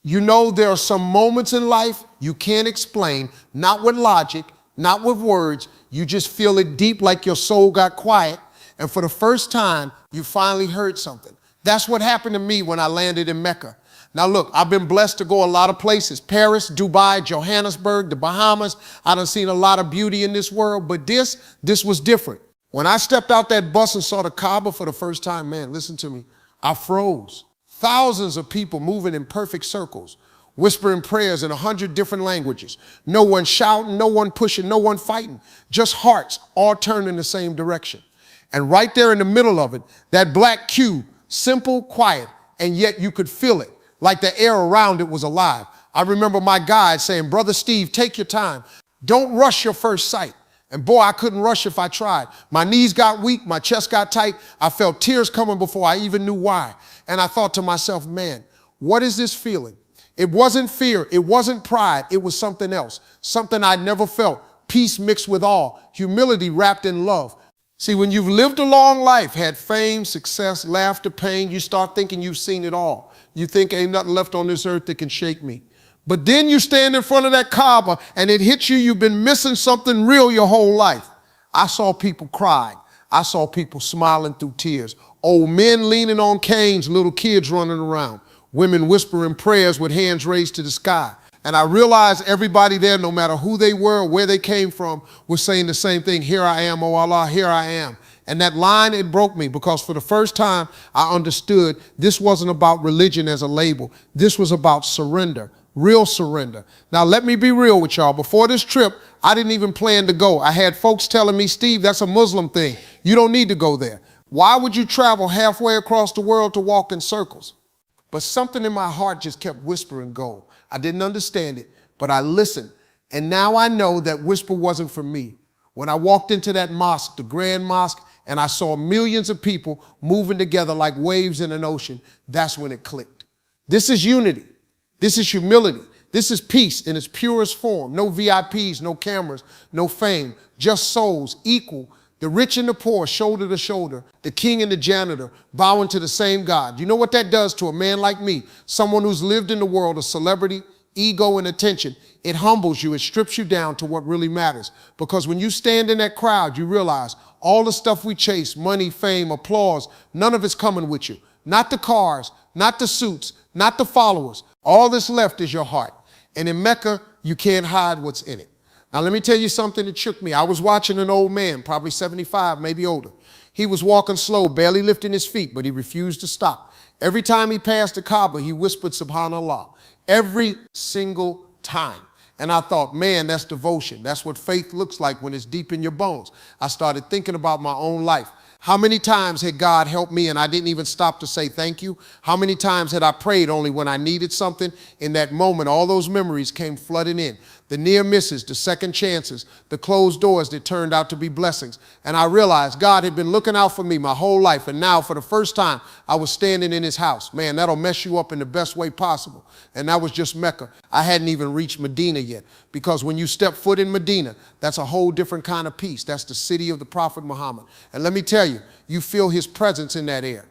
You know, there are some moments in life you can't explain, not with logic, not with words. You just feel it deep, like your soul got quiet. And for the first time, you finally heard something. That's what happened to me when I landed in Mecca. Now look, I've been blessed to go a lot of places. Paris, Dubai, Johannesburg, the Bahamas. I done seen a lot of beauty in this world, but this was different. When I stepped out that bus and saw the Kaaba for the first time, man, listen to me, I froze. Thousands of people moving in perfect circles, whispering prayers in 100 different languages. No one shouting, no one pushing, no one fighting. Just hearts all turned in the same direction. And right there in the middle of it, that black cube, simple, quiet, and yet you could feel it, like the air around it was alive. I remember my guide saying, "Brother Steve, take your time. Don't rush your first sight." And boy, I couldn't rush if I tried. My knees got weak, my chest got tight. I felt tears coming before I even knew why. And I thought to myself, man, what is this feeling? It wasn't fear, it wasn't pride, it was something else, something I'd never felt. Peace mixed with awe, humility wrapped in love. See, when you've lived a long life, had fame, success, laughter, pain, you start thinking you've seen it all. You think ain't nothing left on this earth that can shake me. But then you stand in front of that Kaaba and it hits you, you've been missing something real your whole life. I saw people crying. I saw people smiling through tears. Old men leaning on canes, little kids running around. Women whispering prayers with hands raised to the sky. And I realized everybody there, no matter who they were or where they came from, was saying the same thing. Here I am, oh Allah, here I am. And that line, it broke me, because for the first time I understood this wasn't about religion as a label. This was about surrender, real surrender. Now let me be real with y'all. Before this trip, I didn't even plan to go. I had folks telling me, "Steve, that's a Muslim thing. You don't need to go there. Why would you travel halfway across the world to walk in circles?" But something in my heart just kept whispering, "Go." I didn't understand it, but I listened. And now I know that whisper wasn't for me. When I walked into that mosque, the Grand Mosque, and I saw millions of people moving together like waves in an ocean, that's when it clicked. This is unity. This is humility. This is peace in its purest form. No VIPs, no cameras, no fame, just souls equal. The rich and the poor, shoulder to shoulder, the king and the janitor, bowing to the same God. You know what that does to a man like me, someone who's lived in the world of celebrity, ego, and attention? It humbles you, it strips you down to what really matters. Because when you stand in that crowd, you realize all the stuff we chase, money, fame, applause, none of it's coming with you. Not the cars, not the suits, not the followers. All that's left is your heart. And in Mecca, you can't hide what's in it. Now, let me tell you something that shook me. I was watching an old man, probably 75, maybe older. He was walking slow, barely lifting his feet, but he refused to stop. Every time he passed the Kaaba, he whispered, "Subhanallah," every single time. And I thought, man, that's devotion. That's what faith looks like when it's deep in your bones. I started thinking about my own life. How many times had God helped me and I didn't even stop to say thank you? How many times had I prayed only when I needed something? In that moment, all those memories came flooding in. The near misses, the second chances, the closed doors that turned out to be blessings. And I realized God had been looking out for me my whole life. And now for the first time, I was standing in his house. Man, that'll mess you up in the best way possible. And that was just Mecca. I hadn't even reached Medina yet. Because when you step foot in Medina, that's a whole different kind of peace. That's the city of the Prophet Muhammad. And let me tell you, you feel his presence in that air.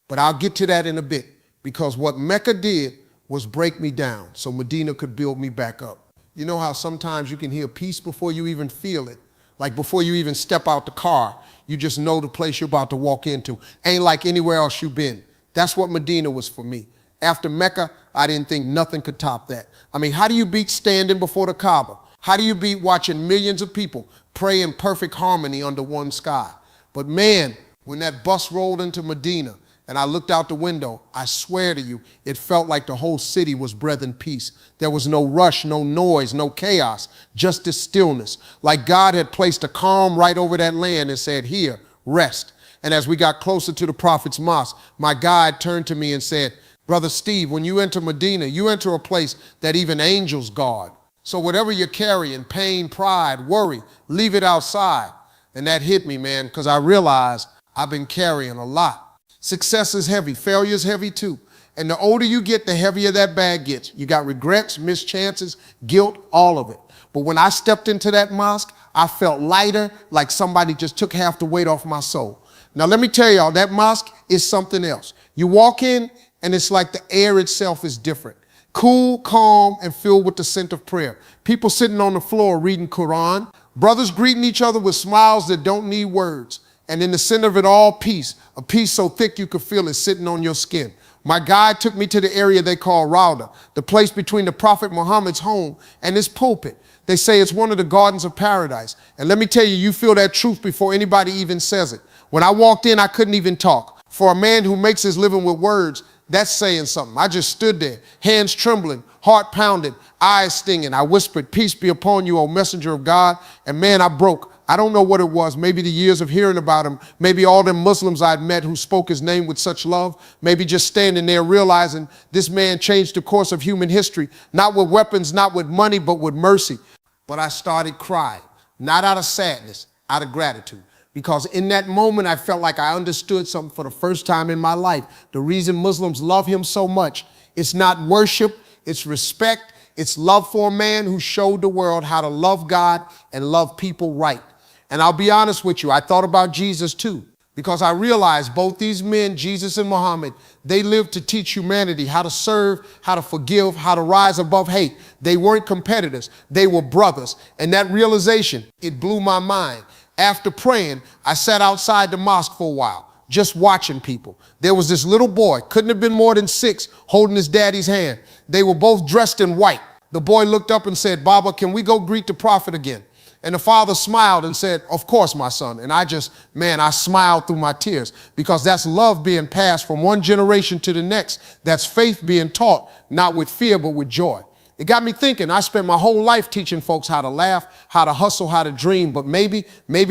But I'll get to that in a bit. Because what Mecca did was break me down so Medina could build me back up. You know how sometimes you can hear peace before you even feel it? Like before you even step out the car, you just know the place you're about to walk into. Ain't like anywhere else you've been. That's what Medina was for me. After Mecca, I didn't think nothing could top that. I mean, how do you beat standing before the Kaaba? How do you beat watching millions of people pray in perfect harmony under one sky? But man, when that bus rolled into Medina, and I looked out the window, I swear to you, it felt like the whole city was breathing peace. There was no rush, no noise, no chaos, just this stillness. Like God had placed a calm right over that land and said, "Here, rest." And as we got closer to the Prophet's mosque, my guide turned to me and said, "Brother Steve, when you enter Medina, you enter a place that even angels guard. So whatever you're carrying, pain, pride, worry, leave it outside." And that hit me, man, because I realized I've been carrying a lot. Success is heavy. Failure is heavy too. And the older you get, the heavier that bag gets. You got regrets, missed chances, guilt, all of it. But when I stepped into that mosque, I felt lighter, like somebody just took half the weight off my soul. Now let me tell y'all, that mosque is something else. You walk in and it's like the air itself is different. Cool, calm, and filled with the scent of prayer. People sitting on the floor reading Quran. Brothers greeting each other with smiles that don't need words. And in the center of it all, peace. A peace so thick you could feel it sitting on your skin. My guide took me to the area they call Rauda, the place between the Prophet Muhammad's home and his pulpit. They say it's one of the gardens of paradise. And let me tell you, you feel that truth before anybody even says it. When I walked in, I couldn't even talk. For a man who makes his living with words, that's saying something. I just stood there, hands trembling, heart pounding, eyes stinging. I whispered, "Peace be upon you, O messenger of God." And man, I broke. I don't know what it was. Maybe the years of hearing about him. Maybe all them Muslims I'd met who spoke his name with such love. Maybe just standing there realizing this man changed the course of human history. Not with weapons, not with money, but with mercy. But I started crying, not out of sadness, out of gratitude. Because in that moment, I felt like I understood something for the first time in my life. The reason Muslims love him so much, it's not worship, it's respect, it's love for a man who showed the world how to love God and love people right. And I'll be honest with you, I thought about Jesus too, because I realized both these men, Jesus and Muhammad, they lived to teach humanity how to serve, how to forgive, how to rise above hate. They weren't competitors, they were brothers. And that realization, it blew my mind. After praying, I sat outside the mosque for a while, just watching people. There was this little boy, couldn't have been more than 6, holding his daddy's hand. They were both dressed in white. The boy looked up and said, "Baba, can we go greet the prophet again?" And the father smiled and said, "Of course, my son." And I smiled through my tears, because that's love being passed from one generation to the next. That's faith being taught, not with fear, but with joy. It got me thinking. I spent my whole life teaching folks how to laugh, how to hustle, how to dream, but maybe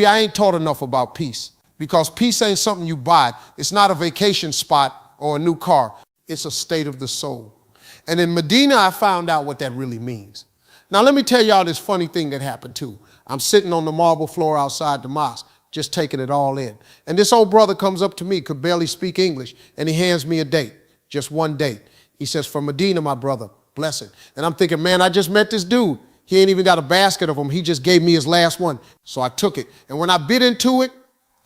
I ain't taught enough about peace, because peace ain't something you buy. It's not a vacation spot or a new car. It's a state of the soul. And in Medina, I found out what that really means. Now, let me tell y'all this funny thing that happened too. I'm sitting on the marble floor outside the mosque, just taking it all in. And this old brother comes up to me, could barely speak English, and he hands me a date, just one date. He says, "From Medina, my brother, blessing." And I'm thinking, man, I just met this dude. He ain't even got a basket of them. He just gave me his last one. So I took it. And when I bit into it,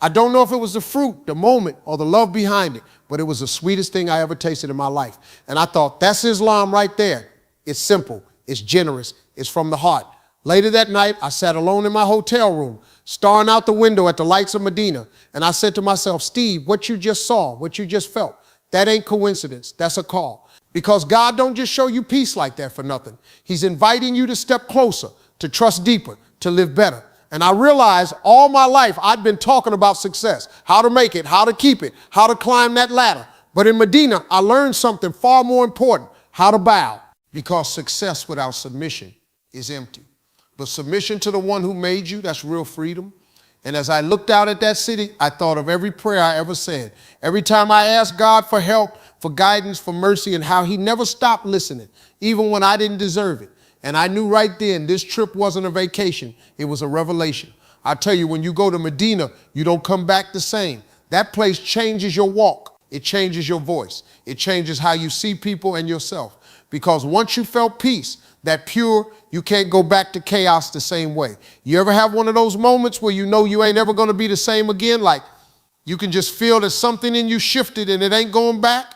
I don't know if it was the fruit, the moment, or the love behind it, but it was the sweetest thing I ever tasted in my life. And I thought, that's Islam right there. It's simple. It's generous. It's from the heart. Later that night, I sat alone in my hotel room, staring out the window at the lights of Medina. And I said to myself, "Steve, what you just saw, what you just felt, that ain't coincidence. That's a call." Because God don't just show you peace like that for nothing. He's inviting you to step closer, to trust deeper, to live better. And I realized all my life I'd been talking about success, how to make it, how to keep it, how to climb that ladder. But in Medina, I learned something far more important, how to bow. Because success without submission is empty. But submission to the one who made you, that's real freedom. And as I looked out at that city, I thought of every prayer I ever said. Every time I asked God for help, for guidance, for mercy, and how he never stopped listening, even when I didn't deserve it. And I knew right then this trip wasn't a vacation, it was a revelation. I tell you, when you go to Medina, you don't come back the same. That place changes your walk. It changes your voice. It changes how you see people and yourself. Because once you felt peace, that pure, you can't go back to chaos the same way. You ever have one of those moments where you know you ain't ever gonna be the same again? Like you can just feel that something in you shifted and it ain't going back?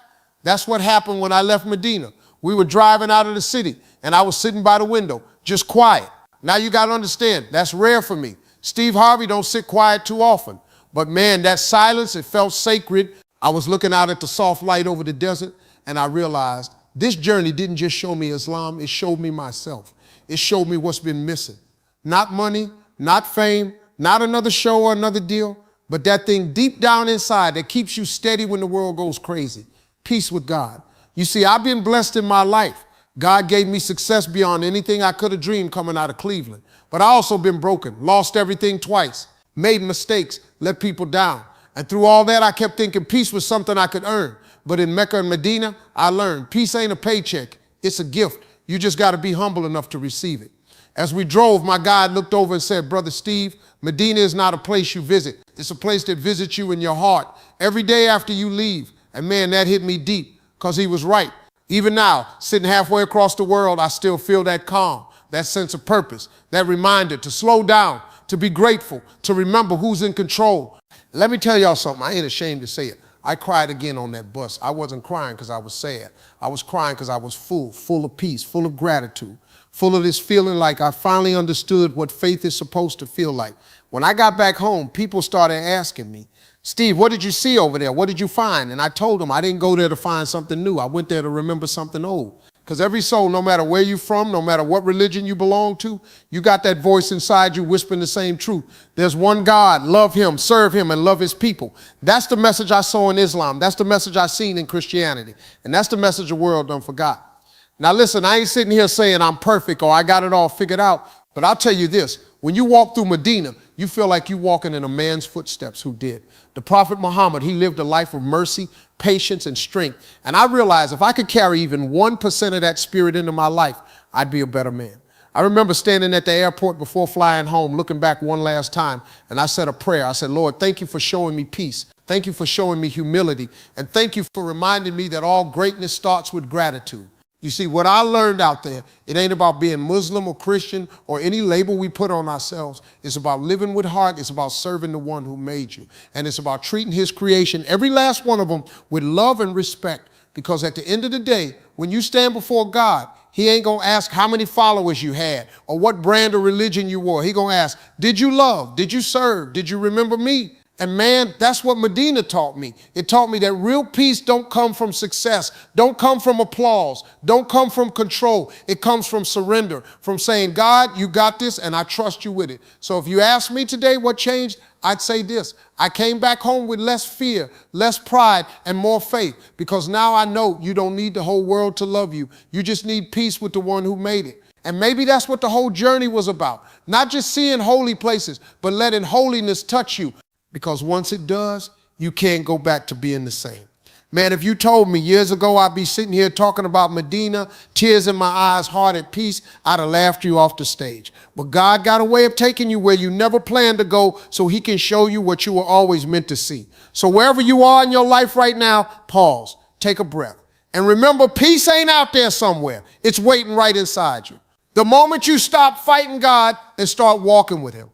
That's what happened when I left Medina. We were driving out of the city and I was sitting by the window, just quiet. Now you gotta understand, that's rare for me. Steve Harvey don't sit quiet too often. But man, that silence, it felt sacred. I was looking out at the soft light over the desert and I realized this journey didn't just show me Islam, it showed me myself. It showed me what's been missing. Not money, not fame, not another show or another deal, but that thing deep down inside that keeps you steady when the world goes crazy. Peace with God. You see, I've been blessed in my life. God gave me success beyond anything I could have dreamed coming out of Cleveland. But I also been broken, lost everything twice, made mistakes, let people down. And through all that, I kept thinking peace was something I could earn. But in Mecca and Madina, I learned peace ain't a paycheck, it's a gift. You just gotta be humble enough to receive it. As we drove, my guide looked over and said, "Brother Steve, Medina is not a place you visit. It's a place that visits you in your heart every day after you leave." And man, that hit me deep, because he was right. Even now, sitting halfway across the world, I still feel that calm, that sense of purpose, that reminder to slow down, to be grateful, to remember who's in control. Let me tell y'all something, I ain't ashamed to say it. I cried again on that bus. I wasn't crying because I was sad. I was crying because I was full of peace, full of gratitude, full of this feeling like I finally understood what faith is supposed to feel like. When I got back home, people started asking me, Steve, what did you see over there? What did you find? And I told them I didn't go there to find something new. I went there to remember something old. Because every soul, no matter where you're from, no matter what religion you belong to, you got that voice inside you whispering the same truth. There's one God, love him, serve him, and love his people. That's the message I saw in Islam. That's the message I seen in Christianity. And that's the message the world done forgot. Now listen, I ain't sitting here saying I'm perfect or I got it all figured out, but I'll tell you this. When you walk through Medina, you feel like you're walking in a man's footsteps who did. The Prophet Muhammad, he lived a life of mercy, patience, and strength. And I realized if I could carry even 1% of that spirit into my life, I'd be a better man. I remember standing at the airport before flying home, looking back one last time, and I said a prayer. I said, Lord, thank you for showing me peace. Thank you for showing me humility. And thank you for reminding me that all greatness starts with gratitude. You see, what I learned out there, it ain't about being Muslim or Christian or any label we put on ourselves. It's about living with heart. It's about serving the one who made you. And it's about treating his creation, every last one of them, with love and respect. Because at the end of the day, when you stand before God, he ain't going to ask how many followers you had or what brand of religion you wore. He going to ask, did you love? Did you serve? Did you remember me? And man, that's what Medina taught me. It taught me that real peace don't come from success, don't come from applause, don't come from control. It comes from surrender, from saying, God, you got this and I trust you with it. So if you ask me today what changed, I'd say this. I came back home with less fear, less pride, and more faith because now I know you don't need the whole world to love you. You just need peace with the one who made it. And maybe that's what the whole journey was about. Not just seeing holy places, but letting holiness touch you. Because once it does, you can't go back to being the same. Man, if you told me years ago I'd be sitting here talking about Medina, tears in my eyes, heart at peace, I'd have laughed you off the stage. But God got a way of taking you where you never planned to go so he can show you what you were always meant to see. So wherever you are in your life right now, pause, take a breath. And remember, peace ain't out there somewhere. It's waiting right inside you. The moment you stop fighting God and start walking with him,